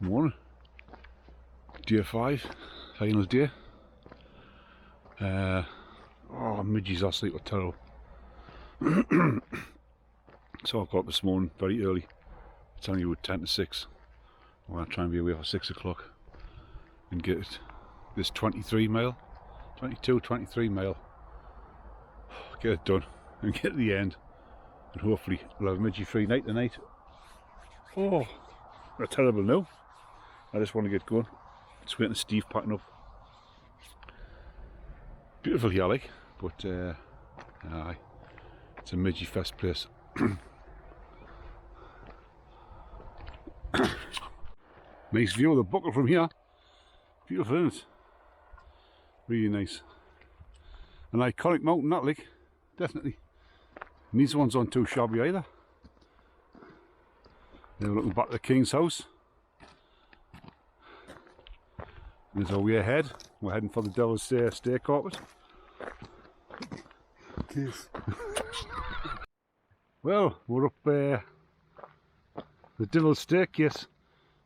morning. Day 5, final day. Oh, midges last night were terrible. So I got up this morning very early. It's only about 10 to 6. I'm going to try and be away for 6 o'clock and get it. This 23 mile, 22, 23 mile. Get it done and get to the end. And hopefully we'll have a midgie free night tonight. Oh, they're terrible now. I just want to get going. Just waiting for Steve packing up. Beautiful here, like, but aye, it's a midgie fest place. Nice view of the buckle from here. Beautiful, isn't it? Really nice. An iconic mountain, that, like, definitely. And these ones aren't too shabby either. Now we're looking back at the King's house. There's our way ahead. We're heading for the Devil's Stay carpet. Yes. Well, we're up the Devil's Staircase.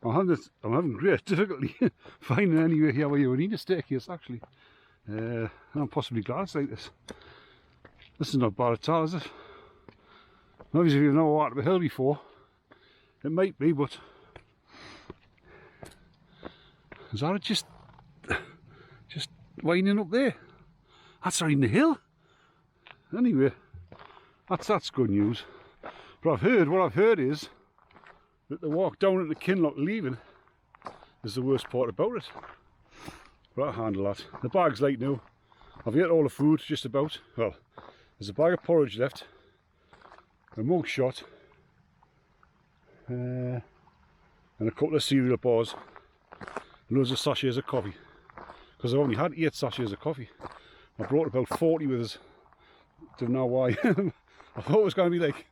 I'm having great difficulty finding anywhere here where you would need a staircase, actually. I'm possibly glad it's like this. This is not bad at all, is it? Obviously, if you've never walked up a hill before, it might be, but is that it just winding up there? That's not even the hill. Anyway, that's good news. But what I've heard is that the walk down into Kinloch leaving is the worst part about it. But I'll handle that. The bag's light now. I've ate all the food, just about. Well, there's a bag of porridge left, a mug shot, and a couple of cereal bars, and loads of sachets of coffee. Because I've only had 8 sachets of coffee. I brought about 40 with us. Don't know why. I thought it was going to be like,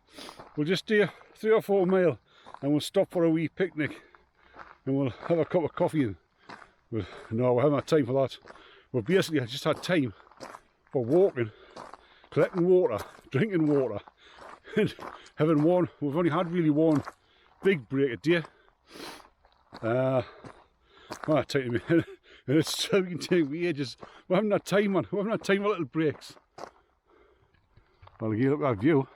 we'll just do 3 or 4 mile and we'll stop for a wee picnic and we'll have a cup of coffee. And no, we haven't had time for that. Well, basically I just had time for walking, collecting water, drinking water, and having we've only had really one big break a day. Well, I tell you, and it's going to take me ages. We haven't had time, man. We haven't had time for little breaks. Well, again, look at that view.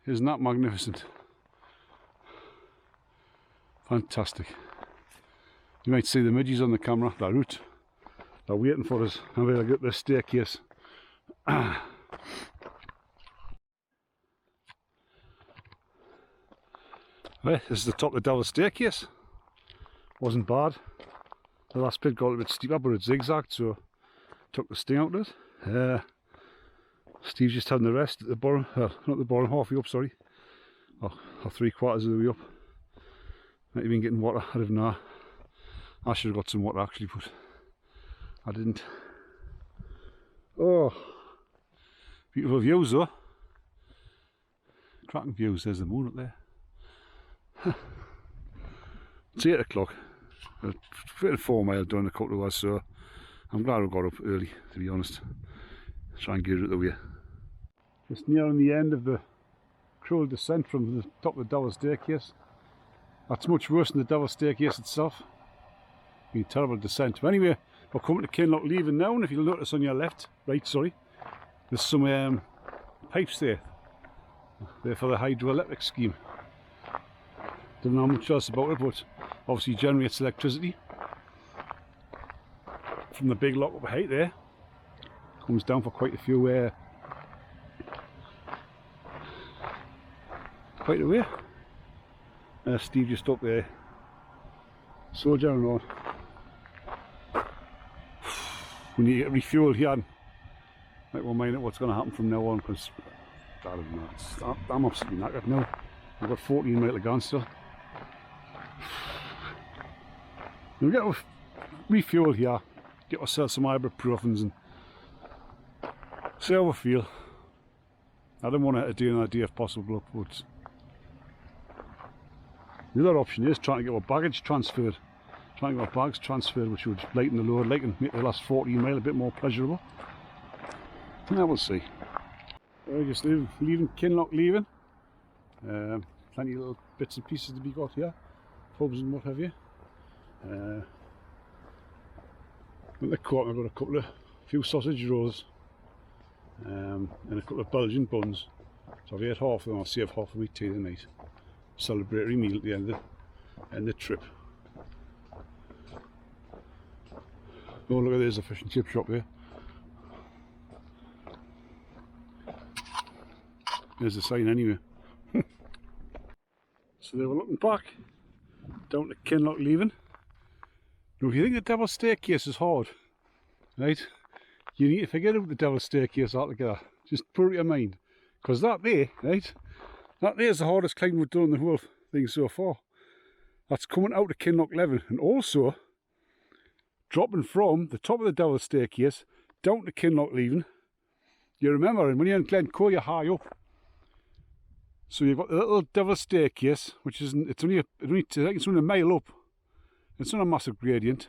Isn't that magnificent? Fantastic. You might see the midges on the camera. They're out. They're waiting for us. I'm going to get this staircase. Right, this is the top of the Devil's Staircase. Wasn't bad. The last bit got a bit steeper, but it zigzagged, so took the sting out of it. Steve's just having the rest at the bottom, not the bottom, halfway up, sorry. Or 3/4 of the way up. Not even getting water, I don't know. I should have got some water actually, but I didn't. Oh, beautiful views though. Cracking views, there's the moon up there. It's 8 o'clock. 4 mile done a couple of hours, so I'm glad I got up early, to be honest. Try and get it out of the way. Just nearing the end of the cruel descent from the top of the Devil's Staircase. That's much worse than the Devil's Staircase itself. Been a terrible descent. But anyway, we're coming to Kinloch leaving now, and if you'll notice on your right, sorry, there's some pipes there. They're for the hydroelectric scheme. Don't know much else about it, but obviously generates electricity from the big lock up height there. Comes down for quite a few, quite a way. Steve just up there, soldier and all. We need to get refueled here. Like, we'll mind out what's going to happen from now on, because I don't know, I'm absolutely knackered now. I've got 14 mile to go still. We'll get refueled here, get ourselves some ibuprofens and see how we feel. I don't want to do another day if possible, but the other option is trying to get our baggage transferred. Trying to get our bags transferred, which would lighten the load, and make the last 14 mile a bit more pleasurable. Yeah, we'll see. We're just leaving Kinloch leaving. Plenty of little bits and pieces to be got here. Pubs and what have you. With the court, I've got a few sausage rolls and a couple of Belgian buns. So I've ate half of them. I'll save half of my tea tonight. Celebratory meal at the end of the trip. Oh, look at, there's a fish and chip shop there. There's the sign anyway. So they were looking back down to Kinloch Leaving. Now if you think the Devil's Staircase is hard, right, you need to forget about the Devil's Staircase altogether. Just put it in your mind. Because that there, right, that there is the hardest climb we've done on the whole thing so far. That's coming out of Kinloch Leaving, and also dropping from the top of the Devil's Staircase down to Kinloch Leaving. You remember, when you're in Glencoe, you're high up. So you've got the little Devil's Staircase, which isn't, it's only a mile up. It's not a massive gradient.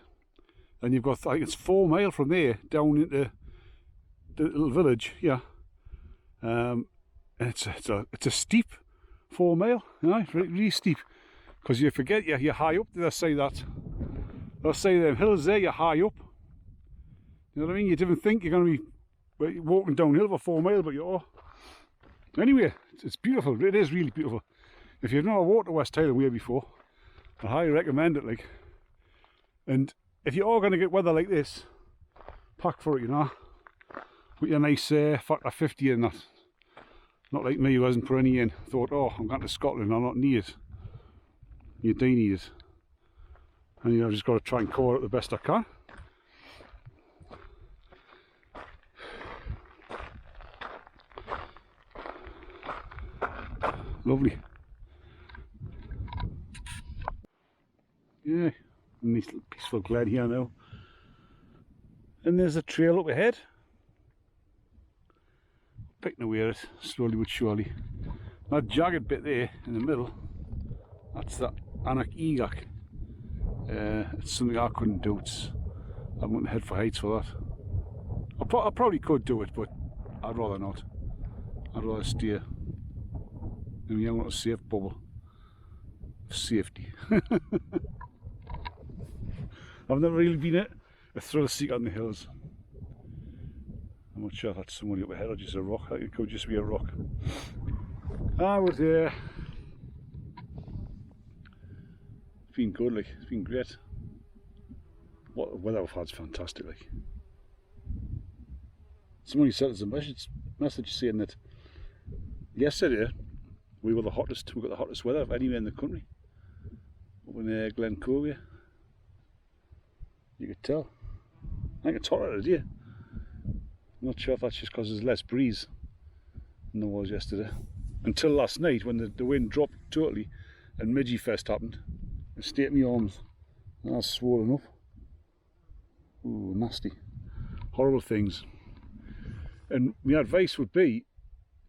And you've got, I think it's 4 miles from there down into the little village, yeah. And it's a steep 4 mile, you know, really steep. Because you forget you're high up. They'll say that. They'll say them hills there, you're high up. You know what I mean? You didn't think you're going to be walking downhill for 4 miles, but you are. Anyway, it's beautiful. It is really beautiful. If you've never walked to West Highland Way before, I highly recommend it. Like, and if you are going to get weather like this, pack for it, you know. With your nice factor 50 in that. Not like me who hasn't put any in. Thought, oh, I'm going to Scotland, I'm not need it. You do need it. And you know, I've just got to try and core it the best I can. Lovely. Yeah, nice little peaceful glen here now. And there's a trail up ahead. Picking away at it, slowly but surely. That jagged bit there in the middle, that's that Anach Egach. It's something I couldn't do. I wouldn't head for heights for that. I probably could do it, but I'd rather not. I'd rather steer. I mean, I want a safe bubble. Safety. I've never really been a thrill seeker on the hills. I'm not sure if that's somebody up ahead or just a rock. I think it could just be a rock. I was it's been good, like, it's been great. What the weather we've had's fantastic, like. Somebody sent us a message saying that yesterday we got the hottest weather of anywhere in the country. Up in Glencoe, you could tell. I think it's hotter today. I'm not sure if that's just because there's less breeze than there was yesterday. Until last night when the wind dropped totally and Midgie Fest happened. I stayed in my arms and I was swollen up. Ooh, nasty. Horrible things. And my advice would be,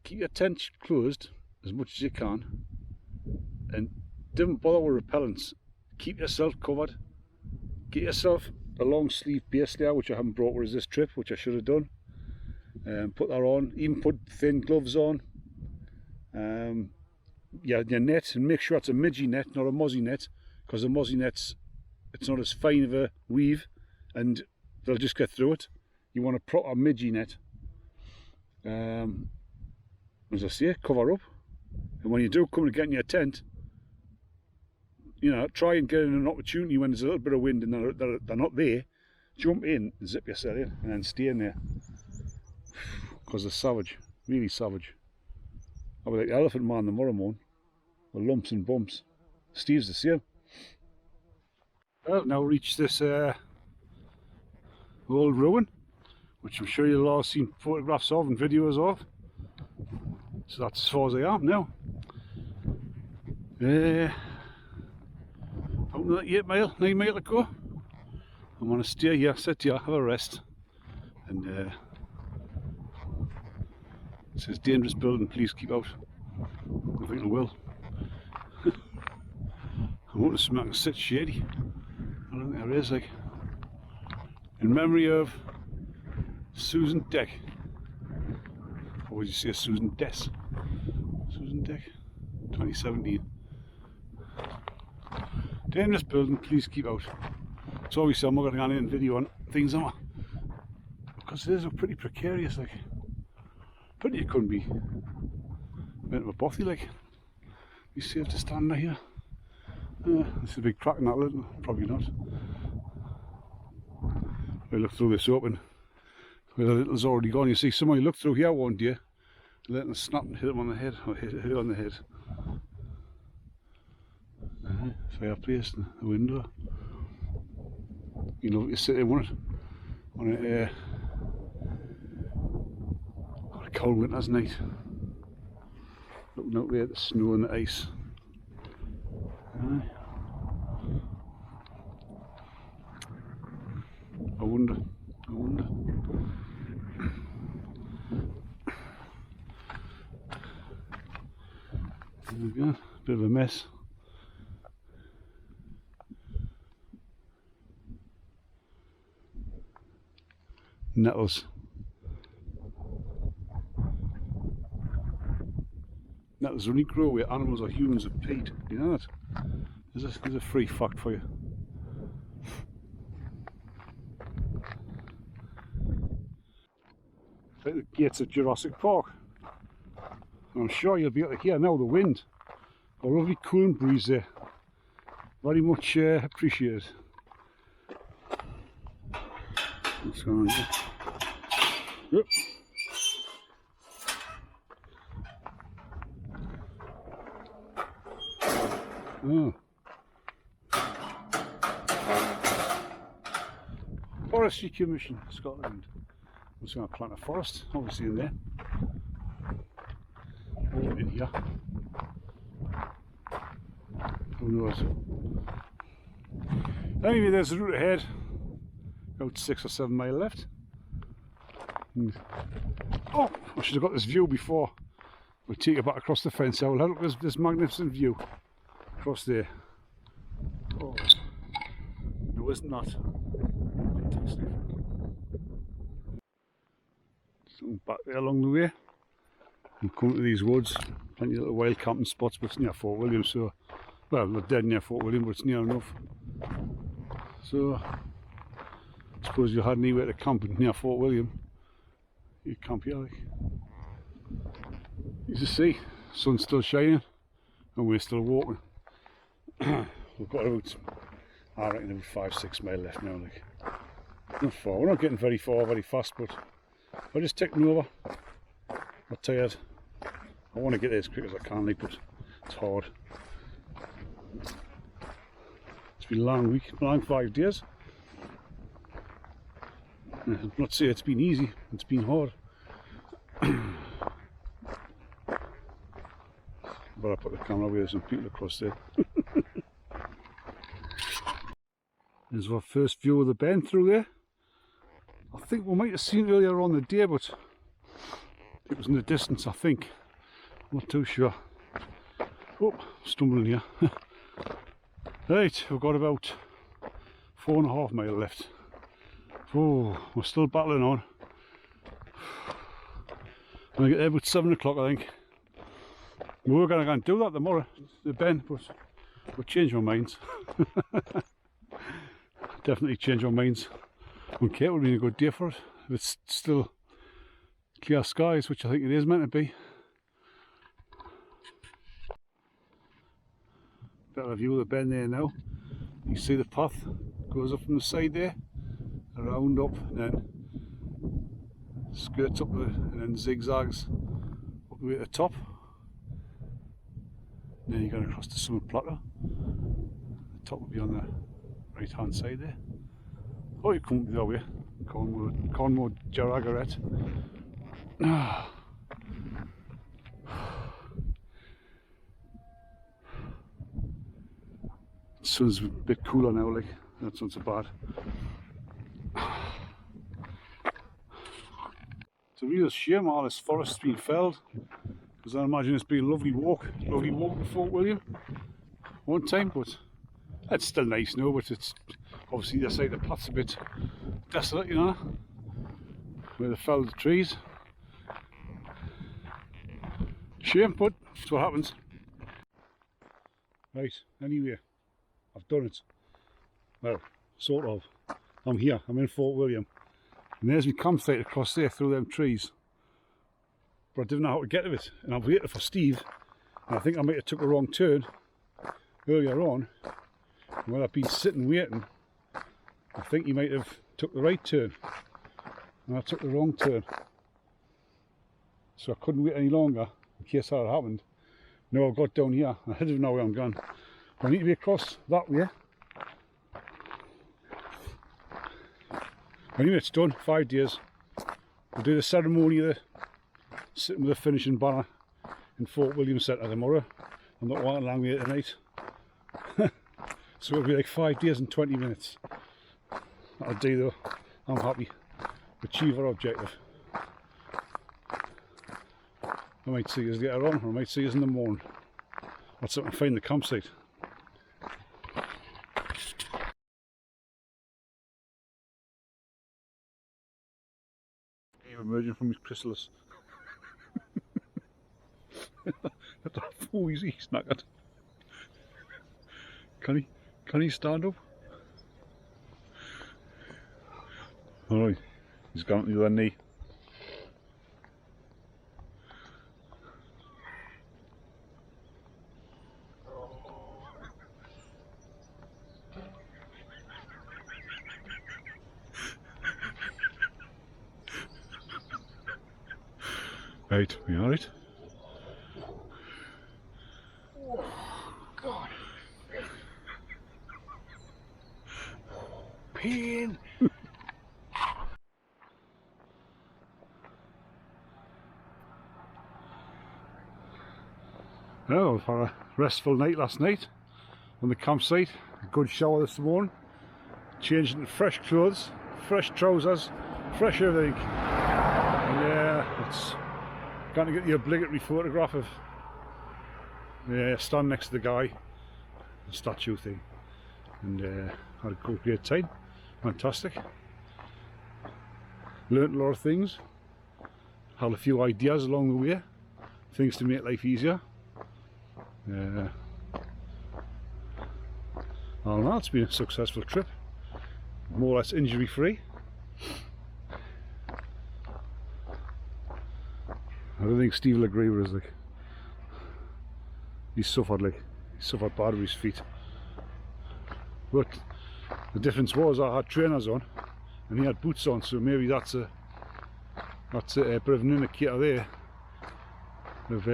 keep your tent closed as much as you can and don't bother with repellents. Keep yourself covered. Get yourself a long sleeve base layer, which I haven't brought with this trip, which I should have done. Put that on, even put thin gloves on. Yeah, your net, and make sure it's a midgie net, not a mozzie net, because the mozzie nets, it's not as fine of a weave and they'll just get through it. You want a proper midgie net. As I say, cover up, and when you do come to get in your tent, you know, try and get in an opportunity when there's a little bit of wind and they're not there. Jump in and zip yourself in and then stay in there, because they're savage, really savage. I'll be like the Elephant Man tomorrow morning, with lumps and bumps. Steve's the same. Well, now reached this old ruin, which I'm sure you'll all seen photographs of and videos of. So that's as far as I am now. Out to that 9 mile to go. I'm going to stay here, sit here, have a rest. And it says dangerous building, please keep out. I think I will. I want to smack and sit shady. I don't think there is, like. In memory of Susan Deck. Or would you say Susan Dess? Susan Deck, 2017. Dangerous building, please keep out. So obviously I'm not going to go in video on things, am I? Because it is pretty precarious, like. But it couldn't be a bit of a bothy, like. Be safe to stand there here. This is a big crack in that little, probably not. I look through this open. Where the little's already gone. You see, somebody looked through here one day. The little snap and hit him on the head, or hit it on the head. Fireplace and the window. You know, you sit there, wouldn't it? On a cold winter's night. Looking out there at the snow and the ice. I wonder. There we go, bit of a mess. Nettles. Nettles only grow where animals or humans have peed. You know that? There's a free fact for you. It's like the gates of Jurassic Park. I'm sure you'll be able to hear now the wind. A lovely cooling breeze there. Very much appreciated. What's going on here? Yep. Oh. Forestry Commission, Scotland. I'm just going to plant a forest, obviously in there. Or in here. Who knows? Anyway, there's the route ahead. About 6 or 7 miles left. Oh, I should have got this view before. We'll take it back across the fence. I will have a look at this magnificent view across there. Oh, no, isn't that fantastic? Something back there along the way. I'm coming to these woods. Plenty of little wild camping spots, but it's near Fort William, so well, not dead near Fort William, but it's near enough. So I suppose you had anywhere to camp near Fort William. You camp here, like. You just see, sun's still shining, and we're still walking. We've got about, I reckon, about 5-6 miles left now, like. Not far. We're not getting very far, very fast, but I'm just taking over. I'm tired. I want to get there as quick as I can, like, but it's hard. It's been a long week, a long 5 days. I'm not saying it's been easy, it's been hard. But I put the camera away, there's some people across there. There's our first view of the bend through there. I think we might have seen it earlier on the day, but it was in the distance, I think. I'm not too sure. Oh, stumbling here. Right, we've got about 4.5 miles left. Oh, we're still battling on. I'm going to get there about 7 o'clock, I think. We were going to go and do that tomorrow, the bend, but we'll change our minds. Definitely change our minds. Okay, it would be a good day for it. If it's still clear skies, which I think it is meant to be. Better view of the bend there now. You see the path goes up from the side there, around up, and then skirts up and then zigzags up the way to the top. And then you're going across the Summit Plateau. The top will be on the right hand side there. Oh, you come the other way. Cornmoor Jaragaret. The sun's a bit cooler now, like, that's not so bad. It's a real shame all this forest's been felled, because I imagine it's been a lovely walk to Fort William one time, but it's still nice now, but it's obviously the side of the path's a bit desolate, you know, where they felled the trees. Shame, but that's what happens. Right, anyway, I've done it. Well, sort of. I'm here, I'm in Fort William. And there's my campsite across there through them trees. But I didn't know how to get to it. And I've waited for Steve. And I think I might have took a wrong turn earlier on. And while I've been sitting waiting, I think he might have took the right turn. And I took the wrong turn. So I couldn't wait any longer in case that had happened. Now I've got down here, I don't know where I'm going. But I need to be across that way. Anyway, it's done, 5 days. We'll do the ceremony of the sitting with the finishing banner in Fort William Centre tomorrow. I'm not walking along here tonight. So it'll be like 5 days and 20 minutes. That'll do though. I'm happy. Achieve our objective. I might see us later on, or I might see us in the morning. Let's try and find the campsite. Emerging from his chrysalis. That's oh, he's knackered. Can he stand up? Alright, he's gone to the other knee. Right, we alright? Oh, God. Pain. Well, we've had a restful night last night on the campsite. A good shower this morning. Changed into fresh clothes, fresh trousers, fresh everything. And yeah, it's going to get the obligatory photograph of stand next to the guy, the statue thing, and had a great time. Fantastic. Learnt a lot of things. Had a few ideas along the way, things to make life easier. I don't know, it's been a successful trip, more or less injury free. I don't think Steve will agree with us, like, he suffered bad with his feet. But the difference was I had trainers on and he had boots on, so maybe that's a bit of an indicator there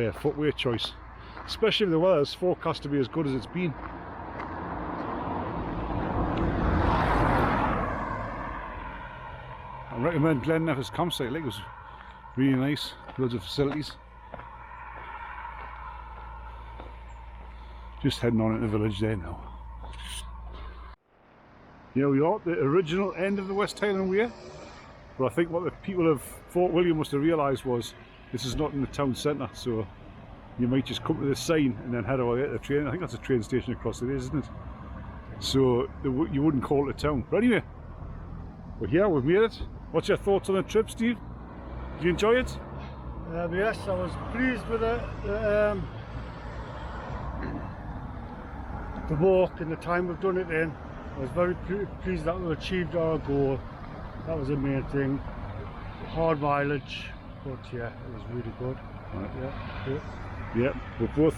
of footwear choice, especially if the weather's forecast to be as good as it's been. I recommend Glennevis campsite, like, it was really nice, loads of facilities. Just heading on into the village there now. Here we are at the original end of the West Highland Way, but I think what the people of Fort William must have realised was this is not in the town centre, so you might just come to this sign and then head over there to the train. I think that's a train station across it, isn't it? So you wouldn't call it a town. But anyway, we're here, we've made it. What's your thoughts on the trip, Steve? Did you enjoy it? Yes, I was pleased with the walk and the time we've done it in. I was very pleased that we achieved our goal. That was the main thing. Hard mileage, but yeah, it was really good. Right. Yeah, we're both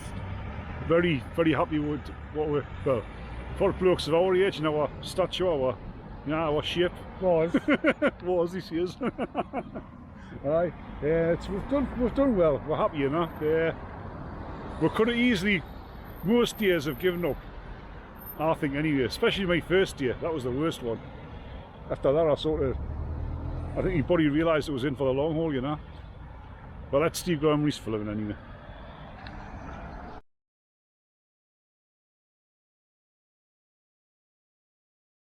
very, very happy with what we're, well, for blokes of our age, our stature, our shape. Was this year's. Aye, we've done well. We're happy, we could have easily, most days have given up, I think anyway, especially my first day. That was the worst one. After that I think your body realised it was in for the long haul, But let Steve go and race for living anyway.